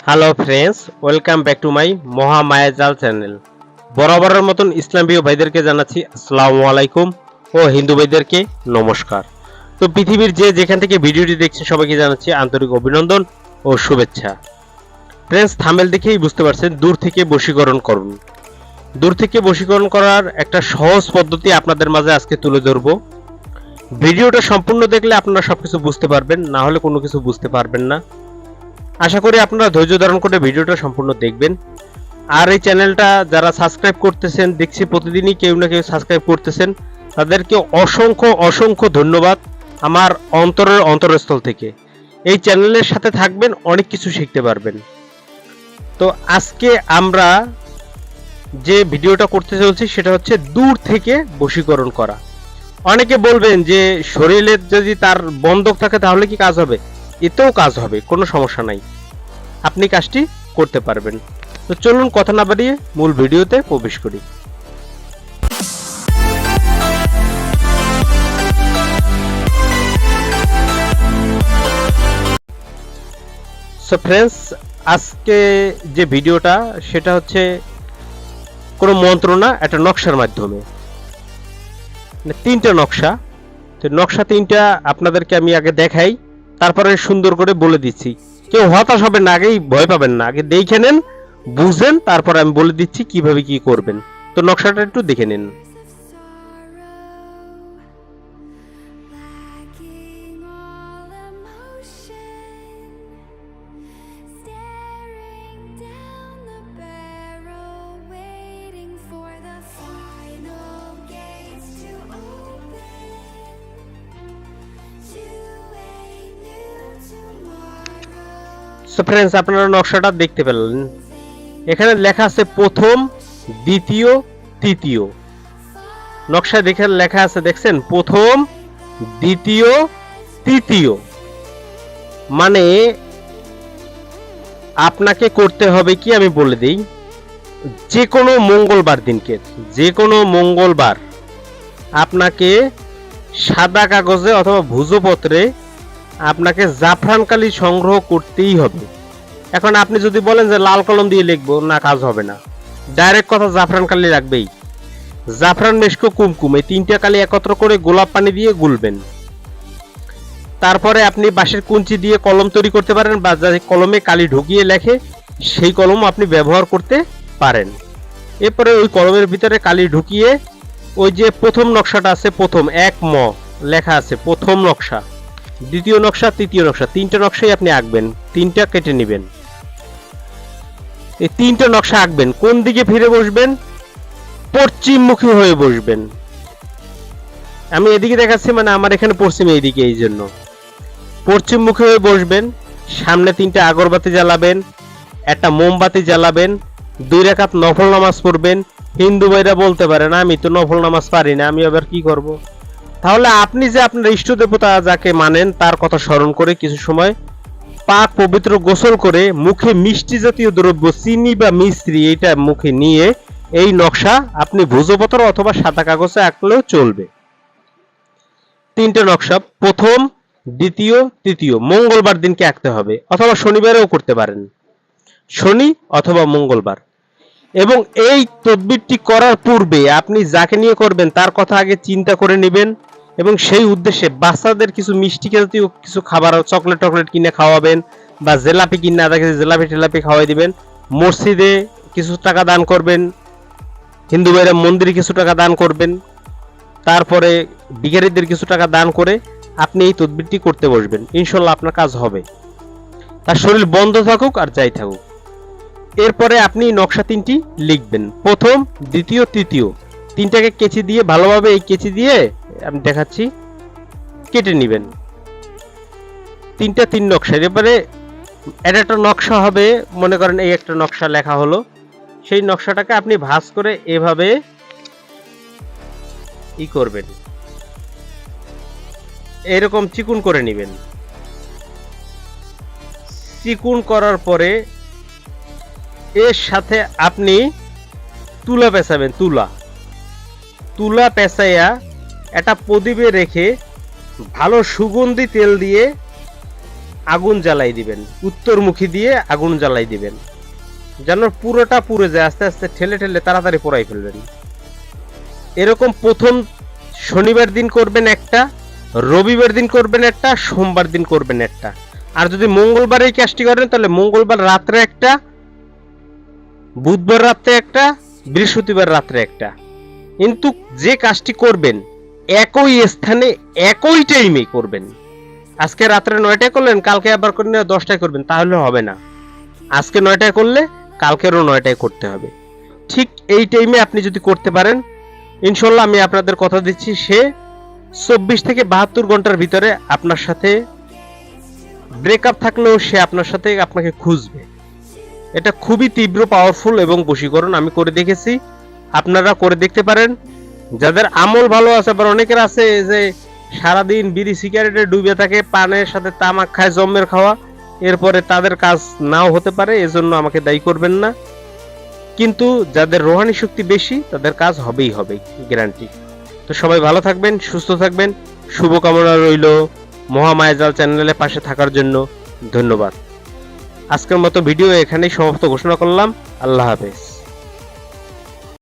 Hello friends, welcome back to my Mahamayajal channel. বরাবরের মতন ইসলাম প্রিয় ভাইদেরকে জানাচ্ছি আসসালামু আলাইকুম ও হিন্দু ভাইদেরকে নমস্কার। তো পৃথিবীর যে যেখান থেকে ভিডিওটি দেখছে সবাইকে জানাচ্ছি আন্তরিক অভিনন্দন ও শুভেচ্ছা। ফ্রেন্ডস, থাম্বনেল দেখেই বুঝতে পারছেন দূর থেকে বশীকরণ করুন। দূর থেকে বশীকরণ করার একটা সহজ পদ্ধতি আপনাদের মাঝে আজকে তুলে ধরবো। ভিডিওটা সম্পূর্ণ দেখলে আপনারা সবকিছু বুঝতে পারবেন, না হলে কোনো কিছু বুঝতে পারবেন না। আশা করি আপনারা ধৈর্য ধারণ করে ভিডিওটা সম্পূর্ণ দেখবেন। আর এই চ্যানেলটা যারা সাবস্ক্রাইব করতেছেন, দেখছি প্রতিদিনই কেউ না কেউ সাবস্ক্রাইব করতেছেন, তাদেরকে অসংখ্য অসংখ্য ধন্যবাদ আমার অন্তরের অন্তরস্থল থেকে। এই চ্যানেলের সাথে থাকবেন, অনেক কিছু শিখতে পারবেন। তো আজকে আমরা যে ভিডিওটা করতে চলছি সেটা হচ্ছে দূর থেকে বশীকরণ করা। অনেকে বলবেন যে শরীরের যদি তার বন্ধক থাকে তাহলে কি কাজ হবে? এতেও কাজ হবে, কোনো সমস্যা নাই, আপনি কাজটি করতে পারবেন। তো চলুন কথা না বাড়িয়ে মূল ভিডিওতে প্রবেশ করি। সো ফ্রেন্ডস, আজকে যে ভিডিওটা সেটা হচ্ছে কোনো মন্ত্র না, একটা নকশার মাধ্যমে। তিনটা নকশা। তো নকশা তিনটা আপনাদেরকে আমি আগে দেখাই, তারপরে সুন্দর করে বলে দিচ্ছি। কেউ হতাশ হবেন না, আগেই ভয় পাবেন না, আগে দেখে নেন, বুঝেন, তারপরে আমি বলে দিচ্ছি কিভাবে কি করবেন। তো নকশাটা একটু দেখে নিন। সো ফ্রেন্ডস, আপনারা নকশাটা দেখতে পেলেন। এখানে লেখা আছে প্রথম, দ্বিতীয়, তৃতীয়। নকশা দেখে লেখা আছে, দেখছেন? প্রথম, দ্বিতীয়, তৃতীয়। মানে আপনাকে করতে হবে কি আমি বলে দিই। যে কোনো মঙ্গলবার দিনকে, যে কোনো মঙ্গলবার আপনাকে সাদা কাগজে অথবা ভুজপত্রে আপনাকে জাফরান কালি সংগ্রহ করতেই হবে। এখন আপনি যদি বলেন যে লাল কলম দিয়ে লিখবো, না, কাজ হবে না। ডাইরেক্ট কথা, জাফরান কালি রাখবেই। জাফরান, মেশকো, কুমকুম, এই তিনটা কালি একত্র করে গোলাপ পানি দিয়ে গুলবেন। তারপরে আপনি বাঁশের কুঞ্চি দিয়ে কলম তৈরি করতে পারেন, বা যে কলমে কালি ঢুকিয়ে লেখে সেই কলম আপনি ব্যবহার করতে পারেন। এরপরে ওই কলমের ভিতরে কালি ঢুকিয়ে ওই যে প্রথম নকশাটা আছে, প্রথম এক ম লেখা আছে, প্রথম নকশা, দ্বিতীয় নকশা, তৃতীয় নকশা, তিনটা নকশাই আপনি আঁকবেন। তিনটা কেটে নেবেন। এই তিনটা নকশা আঁকবেন। কোন দিকে ফিরে বসবেন? পশ্চিমমুখী হয়ে বসবেন। আমি এদিকে দেখাচ্ছি, মানে আমার এখানে পশ্চিম, এইদিকে, এই জন্য পশ্চিমমুখী হয়ে বসবেন। সামনে তিনটা আগরবাতি জ্বালাবেন, একটা মোমবাতি জ্বালাবেন, 2 রাকাত নফল নামাজ পড়বেন। হিন্দু ভাইরা বলতে পারেন আমি তো নফল নামাজ পারি না, আমি আবার কি করব? তাহলে আপনি যে আপনার ইষ্ট দেবতা যাকে মানেন তার কথা স্মরণ করে কিছু সময় পাক পবিত্র গোসল করে মুখে মিষ্টি জাতীয় দ্রব্য, চিনি বা মিশ্রি, এটা মুখে নিয়ে এই নকশা আপনি ভুজপত্র অথবা সাদা কাগজে আঁকলেও চলবে। তিনটে নকশা, প্রথম, দ্বিতীয়, তৃতীয়, মঙ্গলবার দিনকে আঁকতে হবে, অথবা শনিবারেও করতে পারেন, শনি অথবা মঙ্গলবার। এবং এই তদবিরটি করার পূর্বে আপনি যাকে নিয়ে করবেন তার কথা আগে চিন্তা করে নেবেন, এবং সেই উদ্দেশ্যে বাচ্চাদের কিছু মিষ্টি জাতীয় কিছু খাবার, চকলেট টকলেট কিনে খাওয়াবেন, বা জেলাপি কিনে আধা কেজি জেলাপি টেলাপি খাওয়াই দিবেন। মসজিদে কিছু টাকা দান করবেন, হিন্দু ভাইরা মন্দিরে কিছু টাকা দান করবেন। তারপরে ভিখারিদের কিছু টাকা দান করে আপনি এই তদবিরটি করতে বসবেন। ইনশাল্লাহ আপনার কাজ হবে, তার শরীর বন্ধ থাকুক আর যাই থাকুক। এরপরে আপনি নকশা তিনটি লিখবেন, প্রথম, দ্বিতীয়, তৃতীয়। তিনটাকে কেচি দিয়ে ভালোভাবে, এই কেচি দিয়ে আমি দেখাচ্ছি, কেটে নেবেন। তিন নকশা। এবারে এটা একটা নকশা হবে, মনে করেন এই একটা নকশা লেখা হলো, সেই নকশাটাকে আপনি ভাঁজ করে এভাবে ই করবেন, এরকম চিকুন করে নেবেন। চিকুন করার পরে এর সাথে আপনি তুলা পেঁচাবেন। তুলা পেঁচাইয়া একটা প্রদীপে রেখে ভালো সুগন্ধি তেল দিয়ে আগুন জ্বালাই দিবেন, উত্তরমুখী দিয়ে আগুন জ্বালাই দিবেন, যেন পুরোটা পুড়ে যায়, আস্তে আস্তে ঠেলে ঠেলে তাড়াতাড়ি পোড়াই ফেলবেন। এরকম প্রথম শনিবার দিন করবেন একটা, রবিবার দিন করবেন একটা, সোমবার দিন করবেন একটা। আর যদি মঙ্গলবার এই কাজটি করেন তাহলে মঙ্গলবার রাত্রে একটা, বুধবার রাত্রে একটা, বৃহস্পতিবার রাত্রে একটা। কিন্তু যে কাজটি করবেন একই স্থানে একই টাইমে করবেন। আজকে রাত্রে 9টায় করলেন, কালকে আবার করে 10টায় করবেন, তাহলে হবে না। আজকে 9টায় করলে কালকেরও 9টায় করতে হবে। ঠিক এই টাইমে আপনি যদি করতে পারেন, ইনশাল্লাহ আমি আপনাদের কথা দিচ্ছি, সে 24 থেকে 72 ঘন্টার ভিতরে আপনার সাথে ব্রেকআপ থাকলেও সে আপনার সাথে আপনাকে খুঁজবে। এটা খুবই তীব্র, পাওয়ারফুল এবং বশীকরণ। আমি করে দেখেছি, আপনারা করে দেখতে পারেন। যাদের আমল ভালো আছে, আবার অনেকের আছে যে সারাদিন বিড়ি সিগারেটে ডুবে থাকে, পানের সাথে তামাক খায়, জম্মের খাওয়া, এরপরে তাদের কাজ নাও হতে পারে, এজন্য আমাকে দায়ী করবেন না। কিন্তু যাদের রোহানি শক্তি বেশি তাদের কাজ হবেই হবে, গ্যারান্টি। তো সবাই ভালো থাকবেন, সুস্থ থাকবেন, শুভকামনা রইল। মহামায়াজাল চ্যানেলে পাশে থাকার জন্য ধন্যবাদ। আজকের মতো ভিডিও এখানেই সমাপ্ত ঘোষণা করলাম। আল্লাহ হাফেজ।